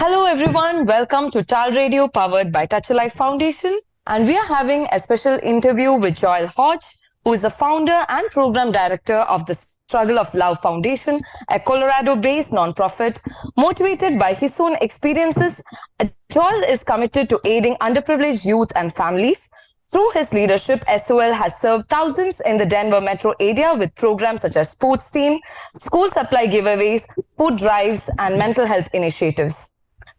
Hello, everyone. Welcome to TALRadio, powered by Touch a Life Foundation. And we are having a special interview with Joel Hodge, who is the founder and program director of the Struggle of Love Foundation, a Colorado-based nonprofit. Motivated by his own experiences, Joel is committed to aiding underprivileged youth and families. Through his leadership, S.O.L has served thousands in the Denver metro area with programs such as sports team, school supply giveaways, food drives, and mental health initiatives.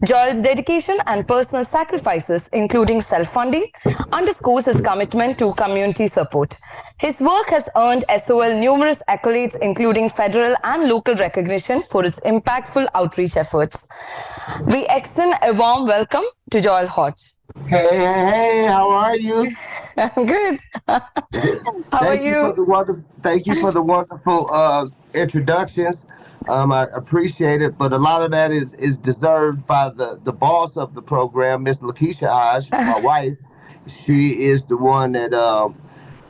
Joel's dedication and personal sacrifices, including self-funding, underscores his commitment to community support. His work has earned S.O.L numerous accolades, including federal and local recognition for its impactful outreach efforts. We extend a warm welcome to Joel Hodge. Hey, how are you? I'm good. How are you? Thank you for the wonderful introductions. I appreciate it, but a lot of that is deserved by the boss of the program, Miss Lakeisha Hodge, my wife. She is the one that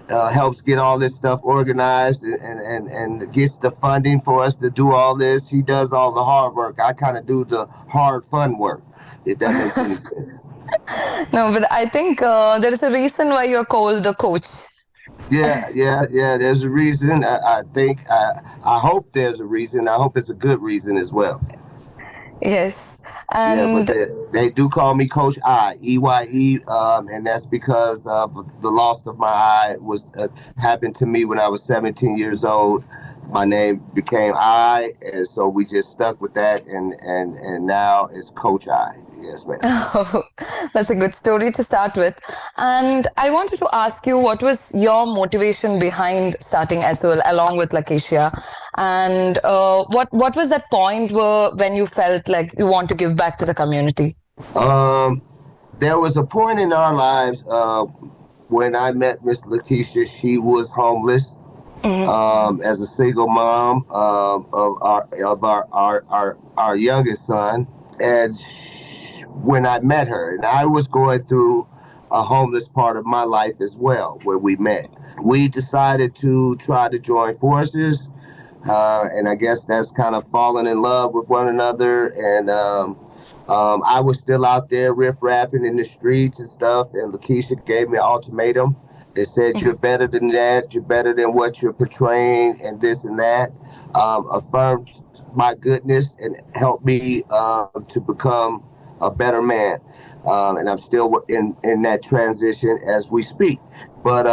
helps get all this stuff organized and gets the funding for us to do all this. She does all the hard work. I kind of do the hard, fun work, if that makes any sense. No, but I think there is a reason why you're called the coach. Yeah. There's a reason. I hope there's a reason. I hope it's a good reason as well. Yes. And but they do call me Coach I, EYE, and that's because the loss of my eye happened to me when I was 17 years old. My name became I, and so we just stuck with that, and now it's Coach I. Yes, ma'am. Oh, that's a good story to start with. And I wanted to ask you, what was your motivation behind starting S.O.L along with Lakeisha? And what was that point when you felt like you want to give back to the community? There was a point in our lives when I met Miss Lakeisha. She was homeless. Mm-hmm. As a single mom of our youngest son, and when I met her, and I was going through a homeless part of my life as well, where we met. We decided to try to join forces, and I guess that's kind of falling in love with one another. And I was still out there riff-raffing in the streets and stuff, and Lakeisha gave me an ultimatum. It said, you're better than that, you're better than what you're portraying, and this and that. Affirmed my goodness and helped me to become a better man. And I'm still in that transition as we speak. But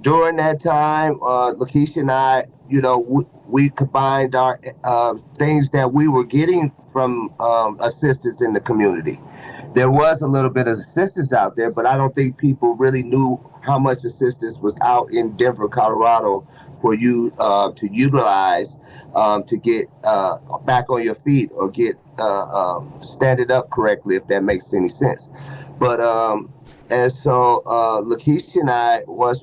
during that time, Lakeisha and I, we combined our things that we were getting from assistance in the community. There was a little bit of assistance out there, but I don't think people really knew how much assistance was out in Denver, Colorado for you to utilize to get back on your feet or get standing up correctly, if that makes any sense. But and so Lakeisha and I were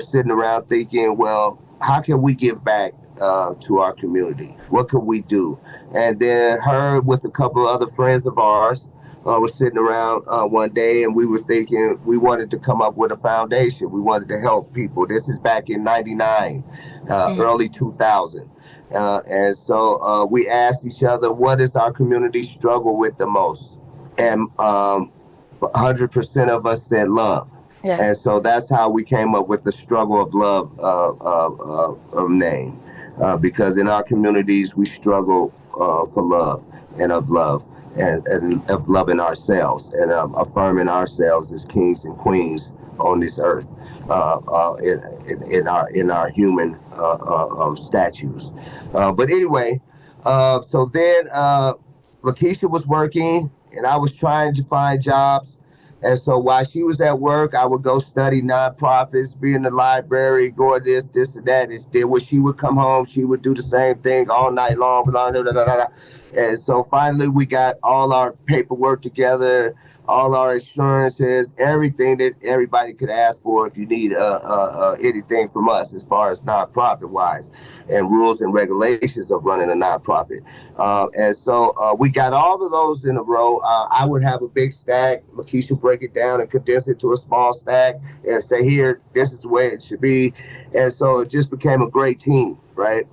sitting around thinking, well, how can we give back to our community? What can we do? And then her with a couple of other friends of ours were sitting around one day, and we were thinking we wanted to come up with a foundation. We wanted to help people. This is back in 99, early 2000. And so we asked each other, what does our community struggle with the most? And 100% of us said love. Yeah. And so that's how we came up with the Struggle of Love name. Because in our communities, we struggle for love and of love. And of loving ourselves and affirming ourselves as kings and queens on this earth in our human statues. But anyway, so then Lakeisha was working and I was trying to find jobs. And so while she was at work, I would go study nonprofits, be in the library, go this, and that. And then when she would come home, she would do the same thing all night long. Blah, blah, blah, blah, blah. And so finally, we got all our paperwork together, all our insurances, everything that everybody could ask for if you need anything from us as far as nonprofit-wise and rules and regulations of running a nonprofit. And so we got all of those in a row. I would have a big stack. Lakeisha break it down and condense it to a small stack and say, here, this is the way it should be. And so it just became a great team, right?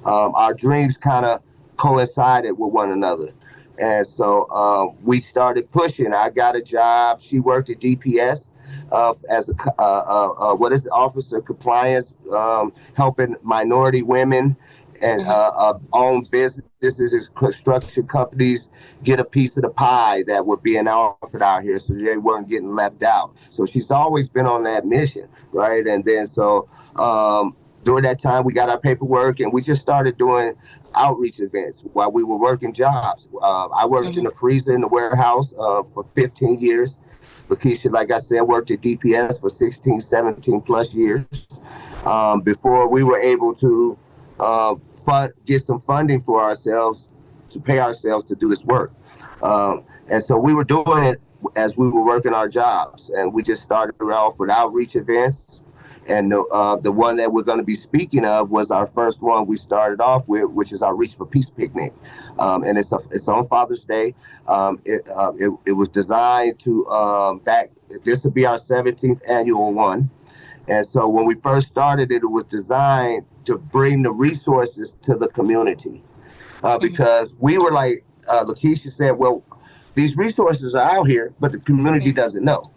Our dreams kind of coincided with one another. And so we started pushing. I got a job. She worked at DPS as what is the officer of compliance, helping minority women and own businesses and construction companies get a piece of the pie that were being offered out here, so they weren't getting left out. So she's always been on that mission, right? And then during that time, we got our paperwork and we just started doing outreach events while we were working jobs. I worked in the freezer in the warehouse for 15 years. Lakeisha, like I said, worked at DPS for 16, 17 plus years before we were able to get some funding for ourselves to pay ourselves to do this work. And so we were doing it as we were working our jobs. And we just started off with outreach events. And the one that we're going to be speaking of was our first one we started off with, which is our Reach for Peace picnic. And it's on Father's Day. It was designed to this will be our 17th annual one. And so when we first started it, it was designed to bring the resources to the community because we were like, Lakeisha said, well, these resources are out here, but the community doesn't know.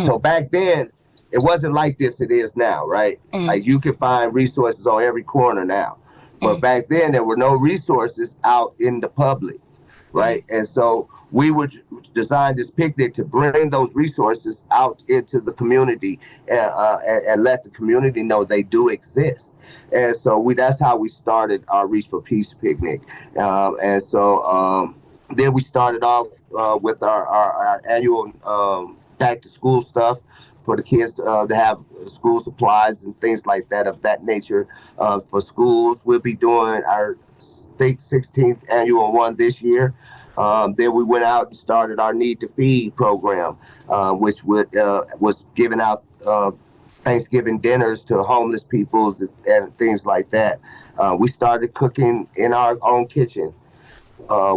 So back then, it wasn't like this it is now, right? Like you can find resources on every corner now. But back then, there were no resources out in the public, right? And so we would design this picnic to bring those resources out into the community and let the community know they do exist. And so that's how we started our Reach for Peace picnic. And so then we started off with our annual back to school stuff for the kids to have school supplies and things like that of that nature for schools. We'll be doing our 16th annual one this year. Then we went out and started our Need to Feed program, which was giving out Thanksgiving dinners to homeless people and things like that. We started cooking in our own kitchen.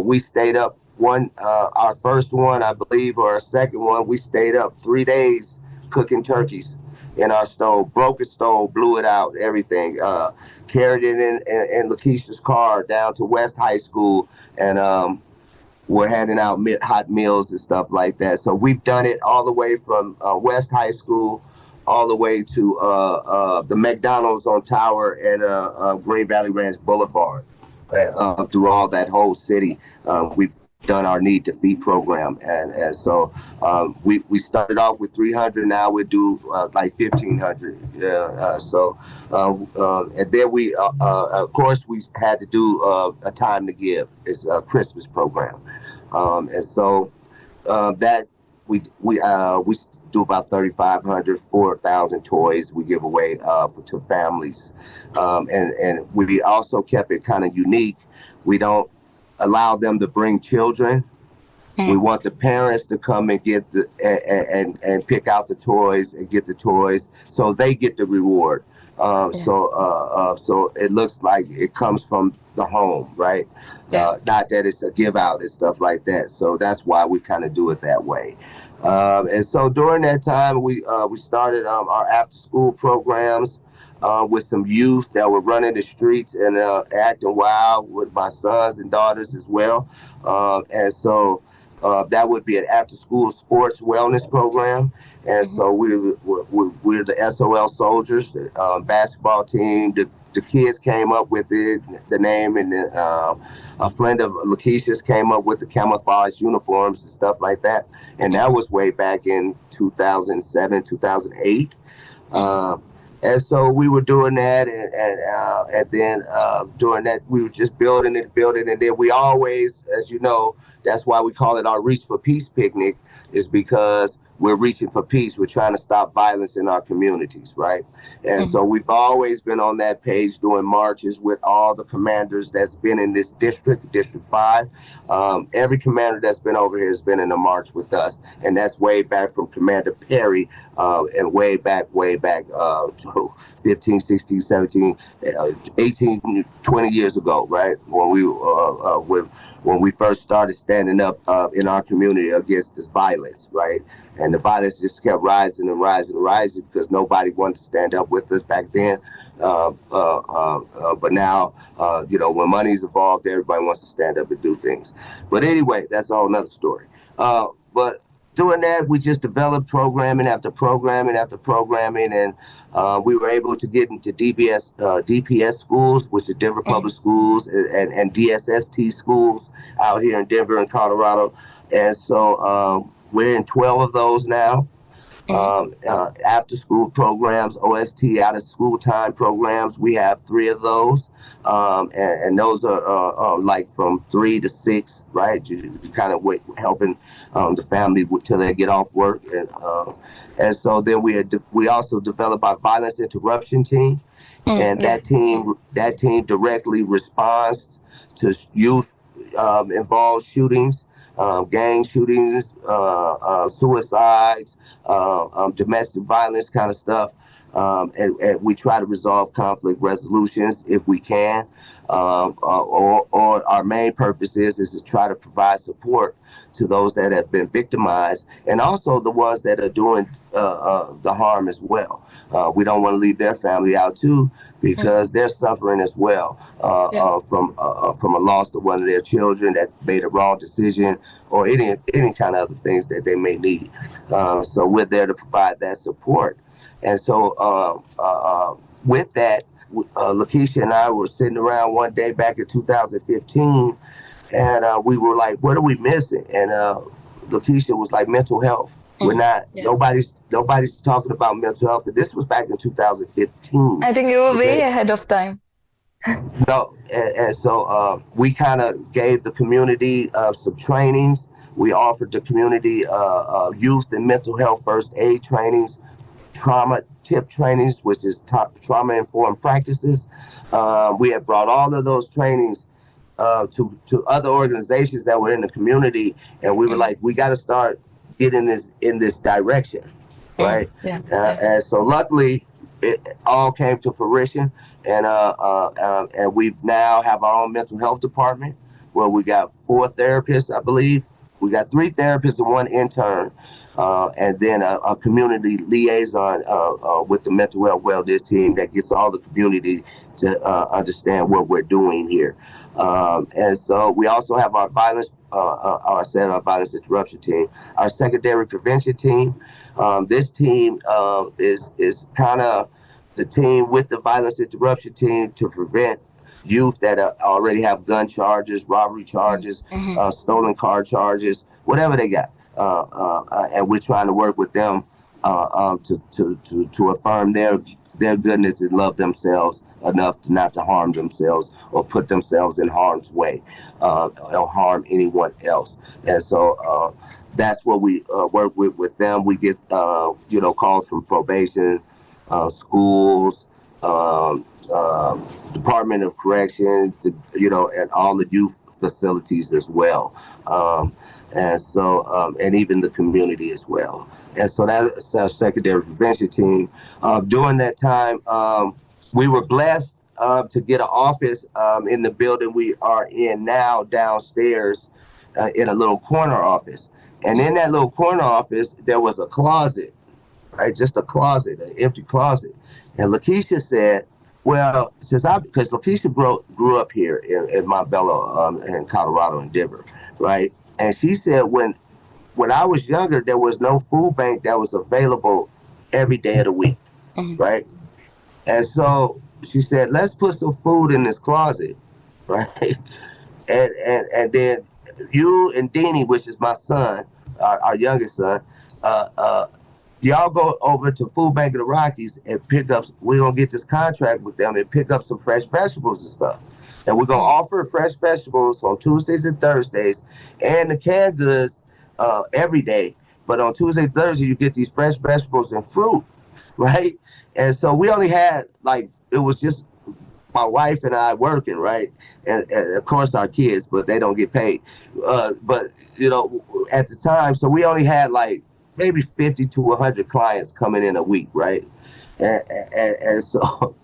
We stayed up our first one, I believe, or our second one, we stayed up 3 days cooking turkeys in our stove, broke a stove, blew it out, everything. Carried it in Lakeisha's car down to West High School, and we're handing out hot meals and stuff like that. So we've done it all the way from West High School all the way to the McDonald's on Tower and Green Valley Ranch Boulevard, through all that whole city. We've done our Need to Feed program, and so we started off with 300. Now we do like 1,500. And then we of course we had to do a Time to Give. It's a Christmas program, and so that we do about 3,500, 4,000 toys we give away to families, and we also kept it kind of unique. We don't allow them to bring children. We want the parents to come and get and pick out the toys and get the toys, so they get the reward. So it looks like it comes from the home, right? Not that it's a give out and stuff like that. So that's why we kind of do it that way. And so during that time, we started our after school programs. With some youth that were running the streets and acting wild with my sons and daughters as well. And so that would be an after-school sports wellness program. And so we're the S.O.L soldiers, the basketball team. The kids came up with it, the name, and a friend of Lakeisha's came up with the camouflage uniforms and stuff like that. And that was way back in 2007, 2008. And so we were doing that, and then doing that, we were just building it, and then we always, as you know, that's why we call it our Reach for Peace picnic, is because we're reaching for peace. We're trying to stop violence in our communities, right? And so we've always been on that page doing marches with all the commanders that's been in this district, District 5. Every commander that's been over here has been in a march with us. And that's way back from Commander Perry and way back, 15, 16, 17, 18, 20 years ago, right? When we first started standing up in our community against this violence, right? And the violence just kept rising and rising and rising because nobody wanted to stand up with us back then. But But now, when money's involved, everybody wants to stand up and do things. But anyway, that's a whole nother story. But doing that, we just developed programming after programming after programming, and we were able to get into DPS schools, which are Denver Public Schools, and DSST schools out here in Denver and Colorado. And so we're in 12 of those now. After school programs, OST, out of school time programs, we have 3 of those. And those are like from 3 to 6, right? You kind of helping the family till they get off work. And so then we also develop our violence interruption team. And that team directly responds to youth involved shootings, gang shootings, suicides, domestic violence kind of stuff. And we try to resolve conflict resolutions if we can. Or our main purpose is to try to provide support to those that have been victimized, and also the ones that are doing the harm as well. We don't want to leave their family out too, because they're suffering as well from a loss of one of their children that made a wrong decision, or any kind of other things that they may need. So we're there to provide that support. And so with that, Lakeisha and I were sitting around one day back in 2015, and we were like, what are we missing? And Lakeisha was like, mental health. We're not, nobody's talking about mental health. And this was back in 2015. I think you were way ahead of time. No, and so we kind of gave the community some trainings. We offered the community youth and mental health first aid trainings, trauma tip trainings, which is trauma-informed practices. We had brought all of those trainings to other organizations that were in the community, and we were like, we got to start getting this in this direction, right? And so luckily, it all came to fruition, and we now have our own mental health department where we got 4 therapists, I believe. We got 3 therapists and 1 intern. And then a community liaison with the mental health wellness team that gets all the community to understand what we're doing here. And so we also have our violence interruption team, our secondary prevention team. This team is kind of the team with the violence interruption team to prevent youth that already have gun charges, robbery charges, stolen car charges, whatever they got. And we're trying to work with them to affirm their goodness and love themselves enough not to harm themselves or put themselves in harm's way or harm anyone else. And so that's what we work with them. We get calls from probation, schools, Department of Corrections, and all the youth facilities as well. And so, and even the community as well. And so that's our secondary prevention team. During that time, we were blessed to get an office in the building we are in now downstairs in a little corner office. And in that little corner office, there was a closet, right? Just a closet, an empty closet. And Lakeisha said, well, because Lakeisha grew up here in Montbello, in Colorado and Denver, right? And she said when I was younger, there was no food bank that was available every day of the week, right? And so she said, let's put some food in this closet, right? And then you and Deanie, which is my son, our youngest son, y'all go over to Food Bank of the Rockies and pick up, we're going to get this contract with them and pick up some fresh vegetables and stuff. And we're going to offer fresh vegetables on Tuesdays and Thursdays and the canned goods every day. But on Tuesday, Thursday, you get these fresh vegetables and fruit, right? And so we only had, it was just my wife and I working, right? And of course our kids, but they don't get paid. But, at the time, so we only had maybe 50 to 100 clients coming in a week, right? And so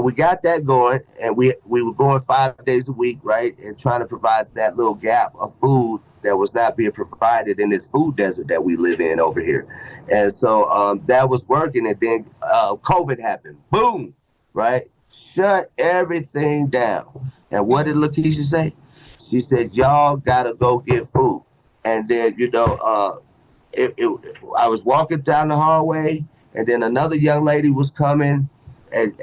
we got that going, and we were going 5 days a week, right? And trying to provide that little gap of food that was not being provided in this food desert that we live in over here. And so that was working, and then COVID happened. Boom, right? shut everything down. And what did Letitia say? She said, y'all gotta go get food. And then, I was walking down the hallway, and then another young lady was coming, and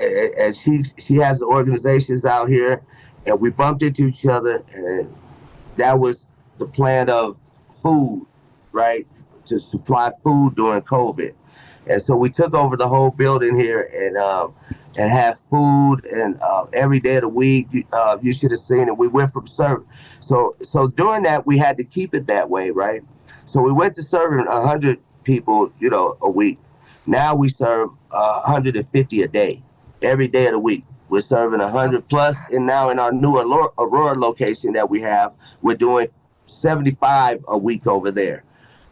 she has the organizations out here, and we bumped into each other, and that was the plan of food, right? To supply food during COVID. And so we took over the whole building here and had food and every day of the week. You should have seen it. We went from serving. So during that, we had to keep it that way, right? So we went to serving 100 people, a week. Now we serve 150 a day, every day of the week. We're serving 100 plus, and now in our new Aurora location that we have, we're doing 75 a week over there.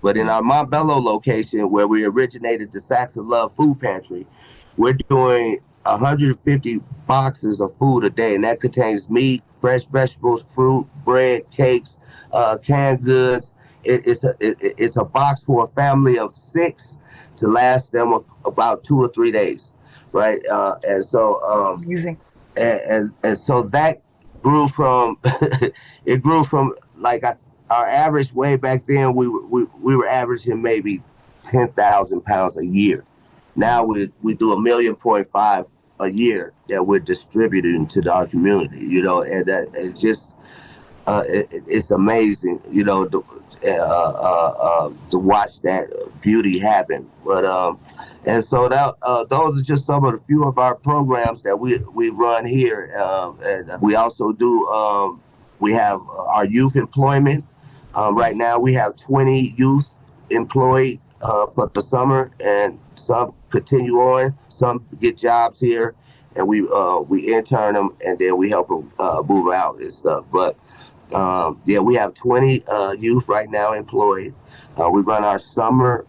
But in our Montbello location, where we originated the Sacks of Love food pantry, we're doing 150 boxes of food a day, and that contains meat, fresh vegetables, fruit, bread, cakes, canned goods. It's a box for a family of 6 to last them about 2 or 3 days, right? And so Amazing. and so that grew from it grew from like our average way back then we were averaging maybe 10,000 pounds a year. Now we do 1.5 million a year that we're distributing to our community, and that it's just it's amazing, to watch that beauty happen. But and so that those are just some of the few of our programs that we run here. And we also do we have our youth employment. Right now we have 20 youth employed for the summer, and some continue on. Some get jobs here, and we intern them, and then we help them move out and stuff. But we have 20 youth right now employed. We run our summer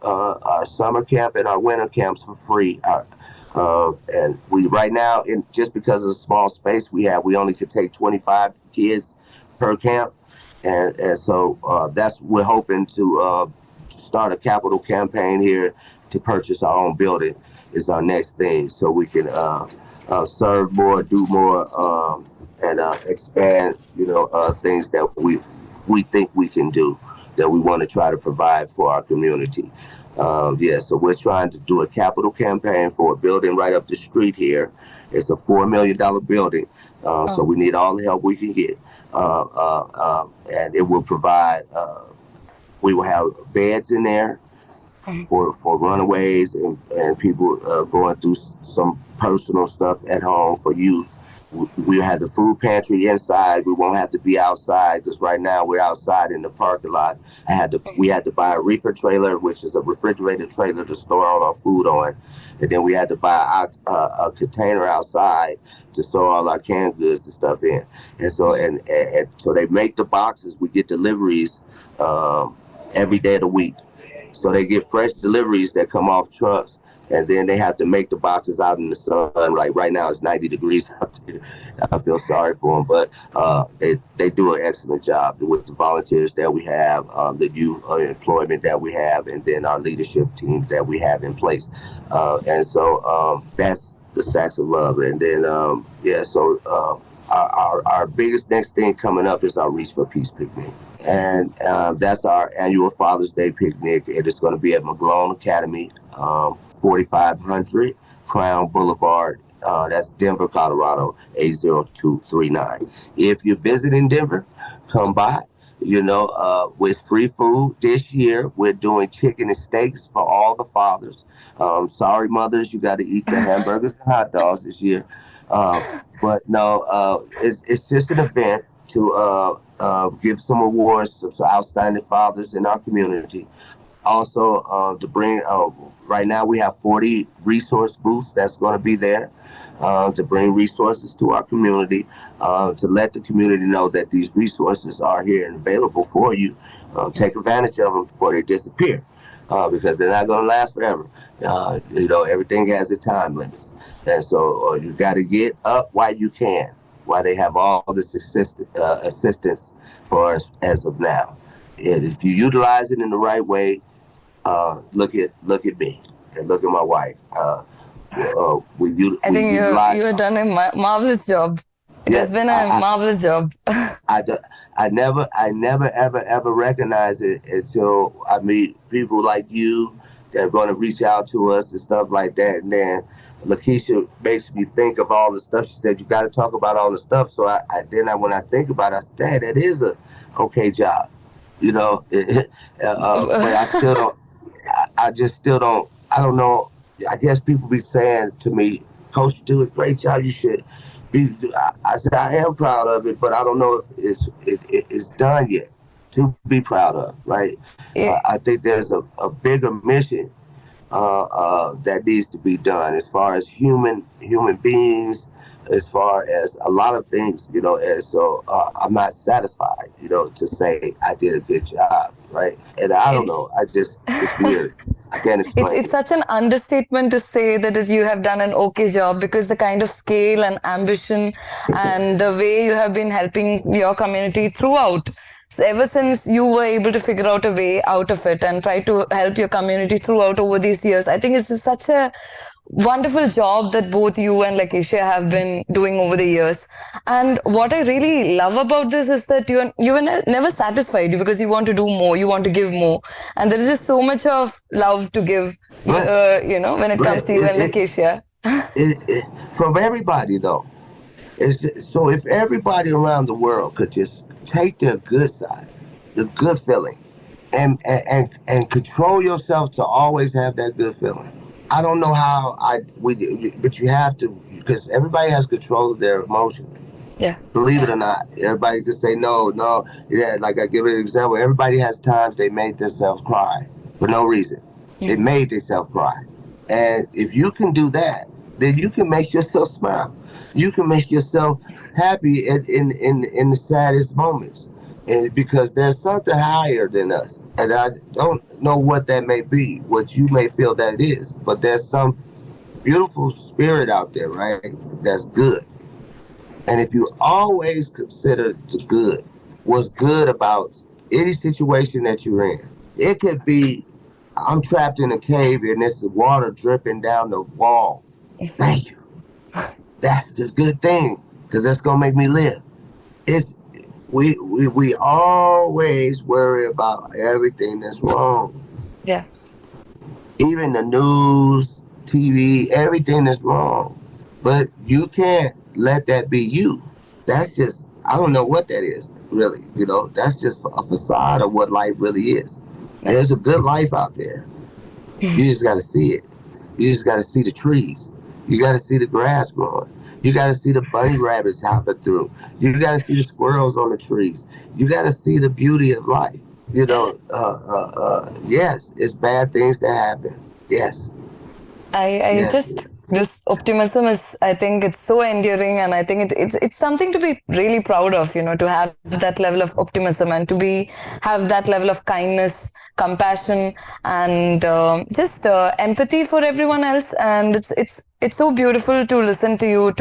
camp and our winter camps for free. And we right now, just because of the small space we have, we only could take 25 kids per camp. And so we're hoping to start a capital campaign here to purchase our own building is our next thing, so we can serve more, do more, and expand, things that we think we can do, that we want to try to provide for our community. So we're trying to do a capital campaign for a building right up the street here. It's a $4 million building, so we need all the help we can get. And it will provide, we will have beds in there for runaways and people going through some personal stuff at home for youth. We have the food pantry inside. We won't have to be outside, because right now we're outside in the parking lot. We had to buy a reefer trailer, which is a refrigerated trailer to store all our food on, and then we had to buy a container outside to store all our canned goods and stuff in. And so and so they make the boxes. We get deliveries every day of the week. So they get fresh deliveries that come off trucks, and then they have to make the boxes out in the sun. Like right now it's 90 degrees out there. I feel sorry for them, but they do an excellent job with the volunteers that we have, the youth employment that we have, and then our leadership teams that we have in place. And so that's the Sacks of Love. And then, so our biggest next thing coming up is our Reach for Peace picnic. And that's our annual Father's Day picnic. It is going to be at McGlone Academy, 4500 Crown Boulevard. That's Denver, Colorado, 80239. If you're visiting Denver, come by. With free food this year, we're doing chicken and steaks for all the fathers. Sorry, mothers, you got to eat the hamburgers and hot dogs this year. But no, it's just an event to give some awards to some outstanding fathers in our community. Also, to bring, right now we have 40 resource booths that's going to be there to bring resources to our community, to let the community know that these resources are here and available for you. Take advantage of them before they disappear, because they're not going to last forever. Everything has its time limits. And so you got to get up while you can, while they have all this assistance for us as of now. And if you utilize it in the right way, look at me and look at my wife. I we think utilize. you have done a marvelous job. It has Yes, been a marvelous job. I, do- I never, ever recognize it until I meet people like you that are going to reach out to us and stuff like that. And then Lakeisha makes me think of all the stuff. She said, you got to talk about all the stuff. So when I think about it, I said, Dad, that is a okay job, you know. But I still don't, I just still don't, I don't know. I guess people be saying to me, Coach, you do a great job. You should I said I am proud of it, but I don't know if it's done yet to be proud of, right? Yeah. I think there's a bigger mission that needs to be done as far as human beings, as far as a lot of things, you know. And so I'm not satisfied, you know, to say I did a good job, right? And I don't know, It's it's weird. I can't explain it's it. such an understatement to say that is you have done an okay job, because the kind of scale and ambition and the way you have been helping your community throughout. So ever since you were able to figure out a way out of it and try to help your community throughout over these years, I think it's such a wonderful job that both you and Lakeisha have been doing over the years. And what I really love about this is that you are never satisfied, because you want to do more, you want to give more, and there is just so much of love to give. Right, When it comes right. to you and Lakeisha. It from everybody though. So if everybody around the world could just take their good side, the good feeling, and control yourself to always have that good feeling. I don't know how but you have to, because everybody has control of their emotions. Yeah. Believe it or not, everybody could say no, no. Yeah, like I give it an example. Everybody has times they made themselves cry for no reason. They made themselves cry, and if you can do that, then you can make yourself smile. You can make yourself happy in the saddest moments, and because there's something higher than us, and I don't know what that may be, what you may feel that it is, but there's some beautiful spirit out there, right? That's good. And if you always consider the good, what's good about any situation that you're in, it could be I'm trapped in a cave and there's water dripping down the wall. Thank you. That's the good thing, because that's gonna make me live. It's we always worry about everything that's wrong. Yeah. Even the news, TV, everything that's wrong. But you can't let that be you. That's just, I don't know what that is, really. You know, that's just a facade of what life really is. Yeah. There's a good life out there. You just got to see it. You just got to see the trees. You got to see the grass growing. You got to see the bunny rabbits hopping through. You got to see the squirrels on the trees. You got to see the beauty of life. You know, yes, it's bad things that happen. Yes, I yes. just this optimism is, I think it's so enduring, and I think it's something to be really proud of, to have that level of optimism and to have that level of kindness, compassion, and just empathy for everyone else. And it's so beautiful to listen to you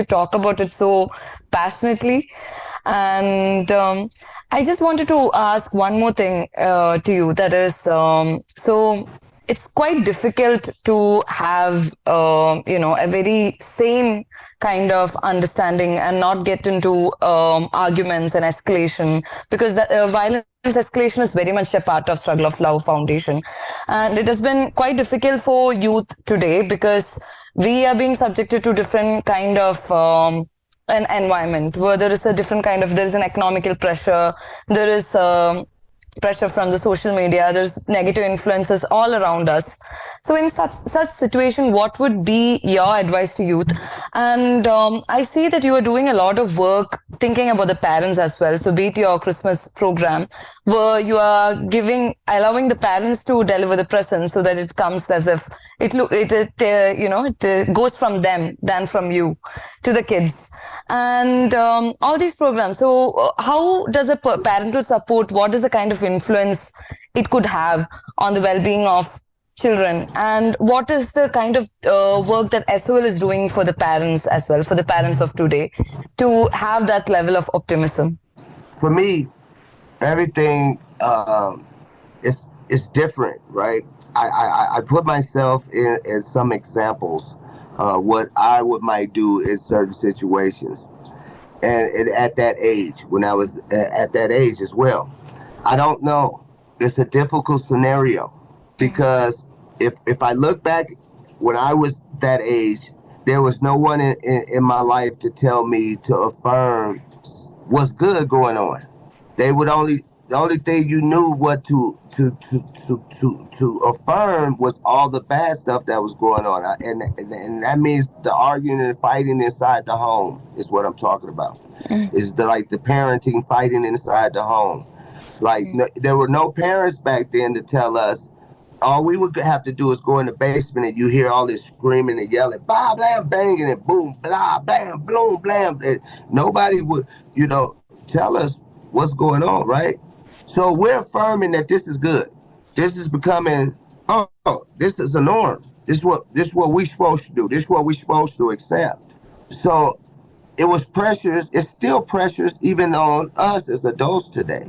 talk about it so passionately. And I just wanted to ask one more thing to you, that is, so it's quite difficult to have a very sane kind of understanding and not get into arguments and escalation, because violence escalation is very much a part of Struggle of Love Foundation, and it has been quite difficult for youth today, because we are being subjected to different kind of an environment where there is an economical pressure, there is pressure from the social media, there's negative influences all around us. So in such situation, what would be your advice to youth? And I see that you are doing a lot of work thinking about the parents as well. So be it your Christmas program, where you are allowing the parents to deliver the presents, so that it comes as if it goes from them than from you to the kids, and all these programs. So how does a parental support, what is the kind of influence it could have on the well-being of children, and what is the kind of work that S.O.L is doing for the parents as well, for the parents of today, to have that level of optimism? For me, everything is different, right? I put myself in some examples what I might do in certain situations. And at that age, when I was at that age as well, I don't know. It's a difficult scenario because if I look back when I was that age, there was no one in my life to tell me to affirm what's good going on. They would only the only thing you knew what to affirm was all the bad stuff that was going on, and that means the arguing and fighting inside the home is what I'm talking about. Is like the parenting fighting inside the home. Like there were no parents back then to tell us. All we would have to do is go in the basement and you hear all this screaming and yelling, blah, blam, banging, and boom, blah, blam, bloom, blam. And nobody would, tell us what's going on, right? So we're affirming that this is good. This is becoming, this is a norm. This is what we supposed to do. This is what we supposed to accept. So it was pressures. It's still pressures even on us as adults today.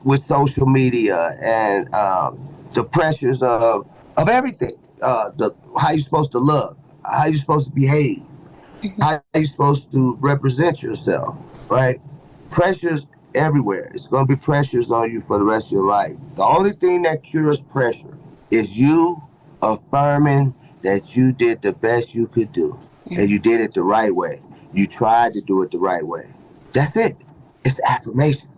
With social media and the pressures of everything. How you supposed to look, how you supposed to behave, how you supposed to represent yourself, right? Pressures everywhere. It's going to be pressures on you for the rest of your life. The only thing that cures pressure is you affirming that you did the best you could do and you did it the right way. You tried to do it the right way. That's it. It's affirmation.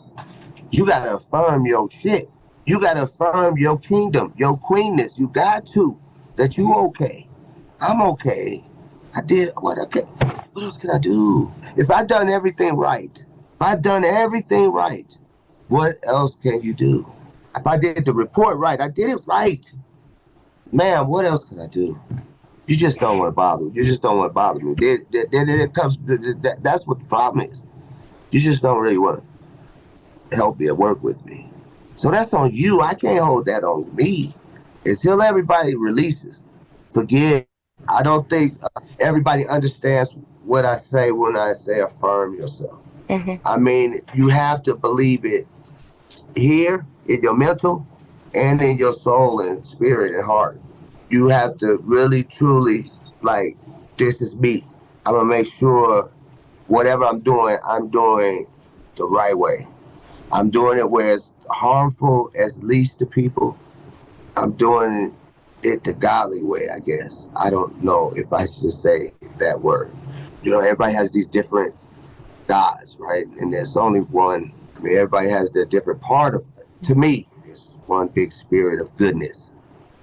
You got to affirm your shit. You got to affirm your kingdom, your queenness. You got to. That you okay. I'm okay. I did what okay. What else can I do? If I done everything right, what else can you do? If I did the report right, I did it right. Man, what else can I do? You just don't want to bother me. You just don't want to bother me. Then it comes. That's what the problem is. You just don't really want to help me or work with me. So that's on you. I can't hold that on me. Until everybody releases, forgive. I don't think everybody understands what I say when I say affirm yourself. I mean, you have to believe it here in your mental and in your soul and spirit and heart. You have to really, truly, like, this is me. I'm going to make sure whatever I'm doing the right way. I'm doing it where it's harmful as least to people. I'm doing it the godly way, I guess. I don't know if I should say that word. Everybody has these different gods, right? And there's only one. I mean, everybody has their different part of it. To me, it's one big spirit of goodness.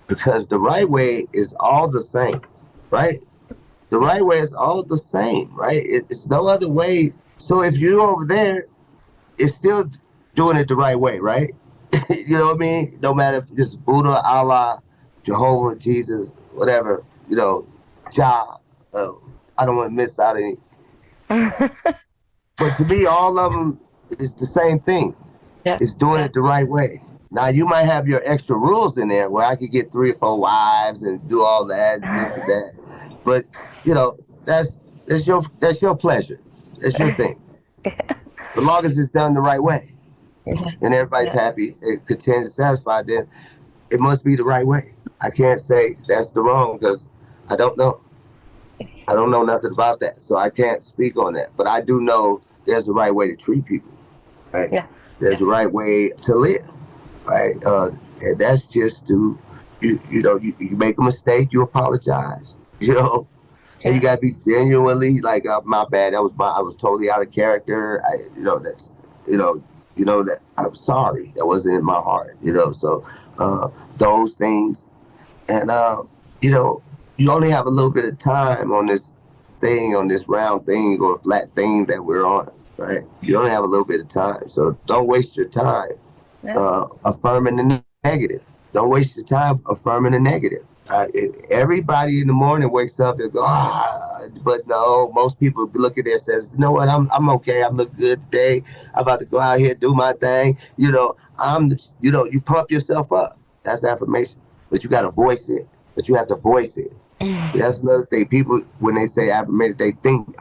Because the right way is all the same, right? The right way is all the same, right? It's no other way. So if you're over there, it's still doing it the right way, right? You know what I mean? No matter if it's Buddha, Allah, Jehovah, Jesus, whatever, Jah. I don't want to miss out any. But to me, all of them is the same thing. Yeah. It's doing it the right way. Now, you might have your extra rules in there where I could get 3 or 4 wives and do all that and this and that. But, that's your pleasure. That's your thing. As long as it's done the right way and everybody's happy and content and satisfied, then it must be the right way. I can't say that's the wrong because I don't know. I don't know nothing about that, so I can't speak on that. But I do know there's the right way to treat people, right? Yeah. There's the right way to live, right? And that's just to, you make a mistake, you apologize, and you gotta be genuinely like, my bad. I was totally out of character. That I'm sorry. That wasn't in my heart, So those things, and you only have a little bit of time on this thing, on this round thing or flat thing that we're on, right? You only have a little bit of time, so don't waste your time affirming the negative. Don't waste your time affirming the negative. Everybody in the morning wakes up and go, but no, most people look at there and says, you know what, I'm okay, I look good today, I'm about to go out here, do my thing, you pump yourself up. That's affirmation, but you got to voice it, but you have to voice it. That's another thing. People, when they say affirmation, they think,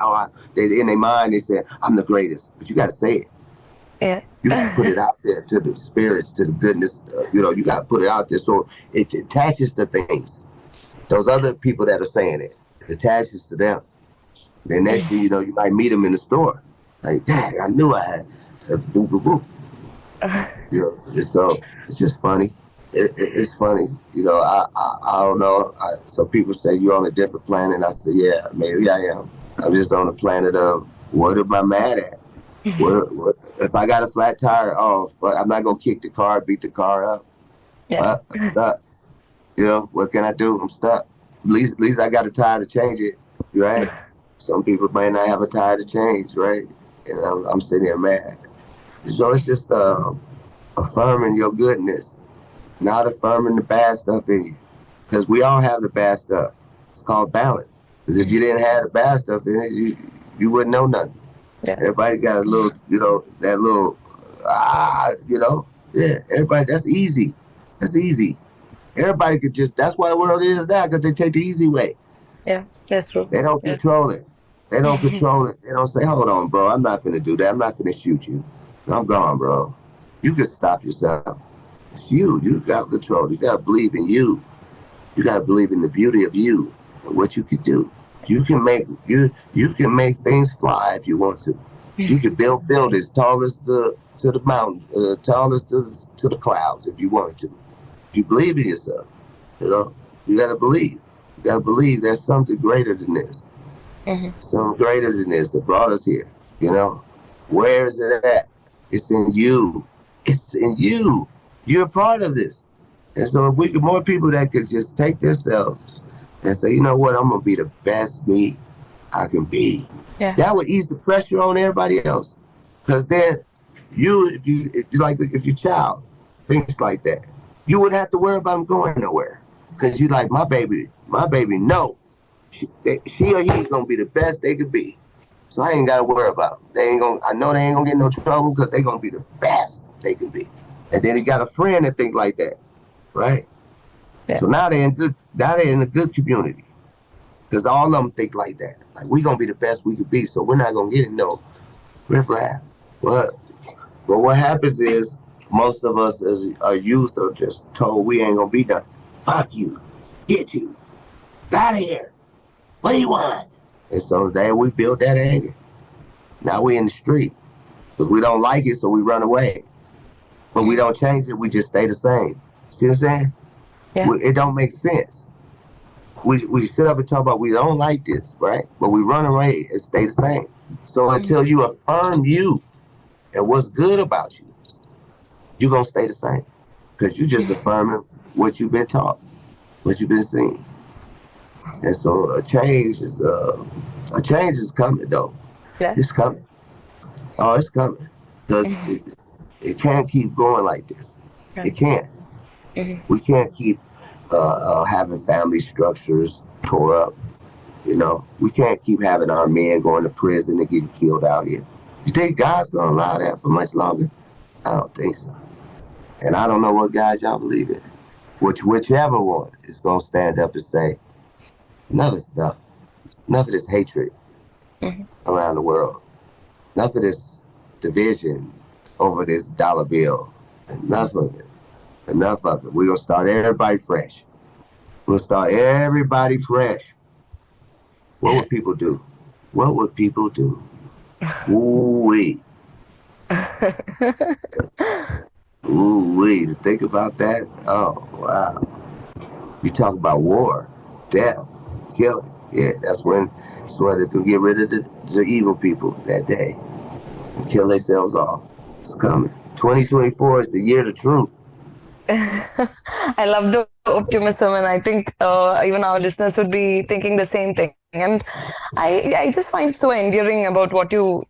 they in their mind, they say, I'm the greatest, but you got to say it. Yeah. You got to put it out there to the spirits, to the goodness. You got to put it out there so it attaches to things. those other people that are saying it. It attaches to them. Then next thing you know, you might meet them in the store. Like, dang, I knew I had. Boo, boo, boo. You know, so it's just funny. It's funny. You know, I don't know. Some people say you're on a different planet. I say, yeah, maybe I am. I'm just on the planet of what am I mad at? What, if I got a flat tire, I'm not going to kick the car, beat the car up. Yeah. I'm stuck. You know, what can I do? I'm stuck. At least I got a tire to change it, right? Some people may not have a tire to change, right? And I'm sitting here mad. So it's just affirming your goodness, not affirming the bad stuff in you. Because we all have the bad stuff. It's called balance. Because if you didn't have the bad stuff in it, you wouldn't know nothing. Yeah. Everybody got a little, you know, that little, you know, yeah, everybody, that's easy. That's easy. Everybody could just, that's why the world is now, because they take the easy way. Yeah, that's true. They don't control it. They don't control it. They don't say, hold on, bro, I'm not finna do that. I'm not finna shoot you. I'm gone, bro. You can stop yourself. It's you. You got control. You got to believe in you. You got to believe in the beauty of you and what you can do. You can make make things fly if you want to. You can build buildings tallest to the mountain, tallest to the clouds if you wanted to. If you believe in yourself, you know, you got to believe. You got to believe there's something greater than this. Something greater than this that brought us here. You know, where is it at? It's in you. It's in you. You're a part of this. And so if we could, more people that could just take themselves and say, you know what, I'm going to be the best me I can be. Yeah. That would ease the pressure on everybody else. Because then if your child thinks like that, you wouldn't have to worry about them going nowhere. Because you like, my baby, no. She or he is going to be the best they could be. So I ain't got to worry about them. I know they ain't going to get no trouble because they're going to be the best they can be. And then you got a friend that think like that, right? Yeah. So now they're in a good community because all of them think like that. Like, we're going to be the best we could be, so we're not going to get no riffraff. But what happens is most of us as a youth are just told we ain't going to be nothing. Fuck you. Get you. Out of here. What do you want? And so then we built that anger. Now we in the street because we don't like it, so we run away. But we don't change it. We just stay the same. See what I'm saying? Yeah. It don't make sense. We sit up and talk about we don't like this, right? But we run away and stay the same. So until you affirm you and what's good about you, you're going to stay the same. Because you just affirming what you've been taught, what you've been seeing. And so a change is coming, though. Yeah. It's coming. Oh, it's coming. Because it can't keep going like this. Right. It can't. We can't keep having family structures tore up. You know, we can't keep having our men going to prison and getting killed out here. You think God's going to allow that for much longer? I don't think so. And I don't know what God y'all believe in. Whichever one is going to stand up and say, enough is enough. Enough of this hatred around the world. Enough of this division over this dollar bill. Enough of it. Enough of it. We're going to start everybody fresh. We'll start everybody fresh. What would people do? What would people do? Ooh-wee. Ooh-wee. To think about that? Oh, wow. You talk about war, death, killing. Yeah, that's when they could get rid of the evil people that day and kill themselves off. It's coming. 2024 is the year of truth. I love the optimism, and I think even our listeners would be thinking the same thing. And I just find it so endearing about what you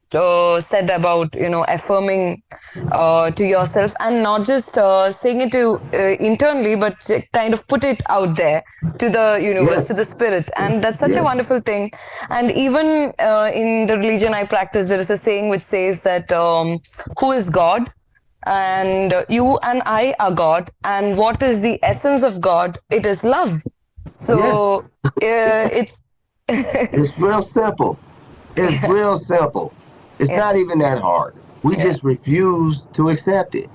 said about, you know, affirming to yourself and not just saying it to internally, but kind of put it out there to the universe, to the spirit. And that's such a wonderful thing. And even in the religion I practice, there is a saying which says that who is God? And you and I are God. And what is the essence of God? It is love. So it's real simple. It's real simple. It's not even that hard. We just refuse to accept it.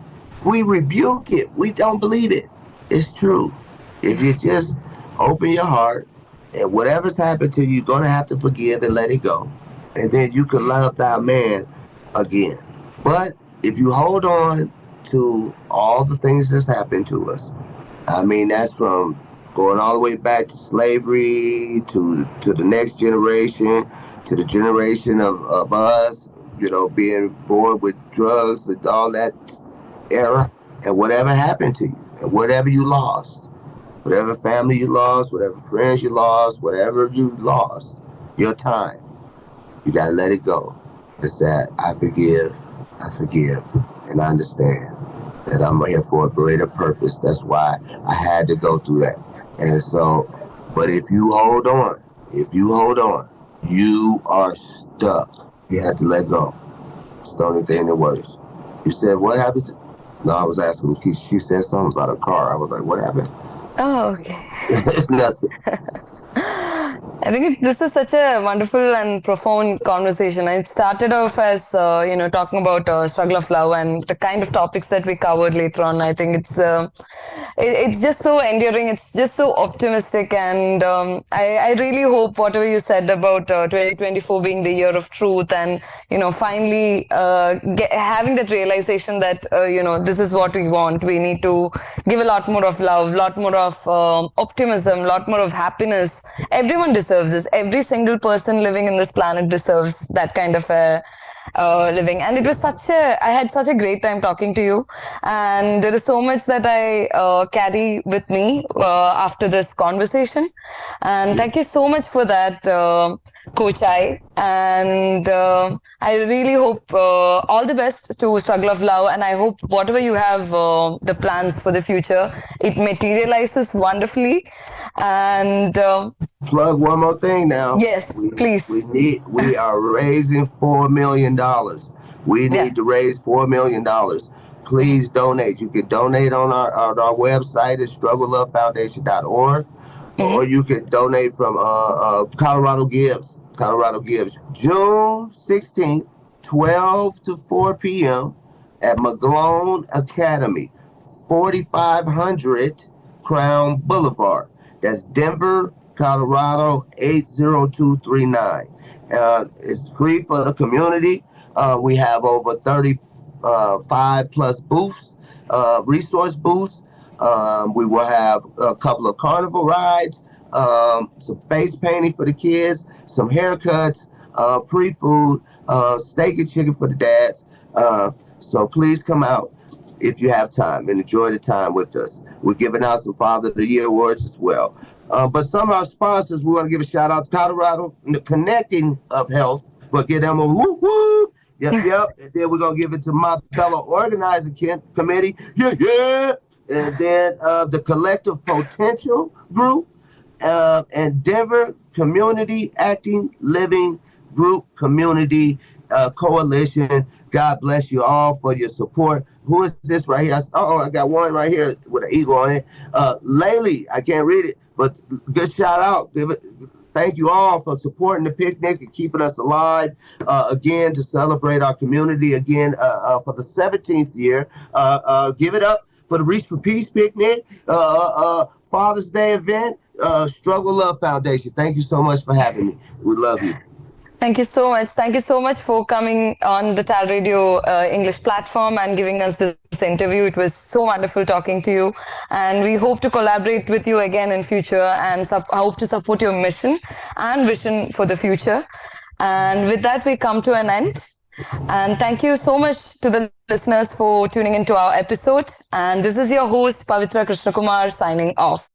We rebuke it. We don't believe it. It's true. If you just open your heart, and whatever's happened to you, you're going to have to forgive and let it go. And then you can love thy man again. But if you hold on to all the things that's happened to us, I mean, that's from going all the way back to slavery, to the next generation, to the generation of us, being born with drugs and all that era, and whatever happened to you, and whatever you lost, whatever family you lost, whatever friends you lost, whatever you lost, your time, you got to let it go. It's that I forgive, and I understand that I'm here for a greater purpose. That's why I had to go through that. And so, but if you hold on, you are stuck. You have to let go. It's the only thing that works. You said, what happened to... No, I was asking, she said something about a car. I was like, what happened? Oh, okay. It's nothing. I think this is such a wonderful and profound conversation. It started off as, talking about struggle of love and the kind of topics that we covered later on. I think it's just so endearing. It's just so optimistic. And I really hope whatever you said about 2024 being the year of truth and, finally having that realization that, this is what we want. We need to give a lot more of love, a lot more of optimism, a lot more of happiness. Everyone deserves this. Every single person living in this planet deserves that kind of a living. And it was I had such a great time talking to you. And there is so much that I carry with me after this conversation. And thank you so much for that, Coach I. And I really hope all the best to Struggle of Love. And I hope whatever you have, the plans for the future, it materializes wonderfully. And plug one more thing now. Yes, please. We are raising $4 million. We need to raise $4 million. Please donate. You can donate on our website at strugglelovefoundation.org, or you can donate from Colorado Gives. June 16th, 12 to 4 p.m. at McGlone Academy, 4500 Crown Boulevard. That's Denver, Colorado 80239. It's free for the community. We have over 35 plus booths, resource booths. We will have a couple of carnival rides, some face painting for the kids, some haircuts, free food, steak and chicken for the dads. So please come out if you have time and enjoy the time with us. We're giving out some Father of the Year awards as well. But some of our sponsors, we want to give a shout out to Colorado, the Connecting of Health. We'll give them a whoop whoop. Yep. And then we're going to give it to my fellow organizing committee. Yeah. And then the Collective Potential Group and Denver Community Acting Living Group Community Coalition. God bless you all for your support. Who is this right here? I got one right here with an eagle on it. Laylee, I can't read it, but good shout out. Thank you all for supporting the picnic and keeping us alive. Again, to celebrate our community again for the 17th year. Give it up for the Reach for Peace picnic, Father's Day event, Struggle Love Foundation. Thank you so much for having me. We love you. Thank you so much. Thank you so much for coming on the TALRadio English platform and giving us this interview. It was so wonderful talking to you. And we hope to collaborate with you again in future and hope to support your mission and vision for the future. And with that, we come to an end. And thank you so much to the listeners for tuning into our episode. And this is your host, Pavithra Krishnakumar, signing off.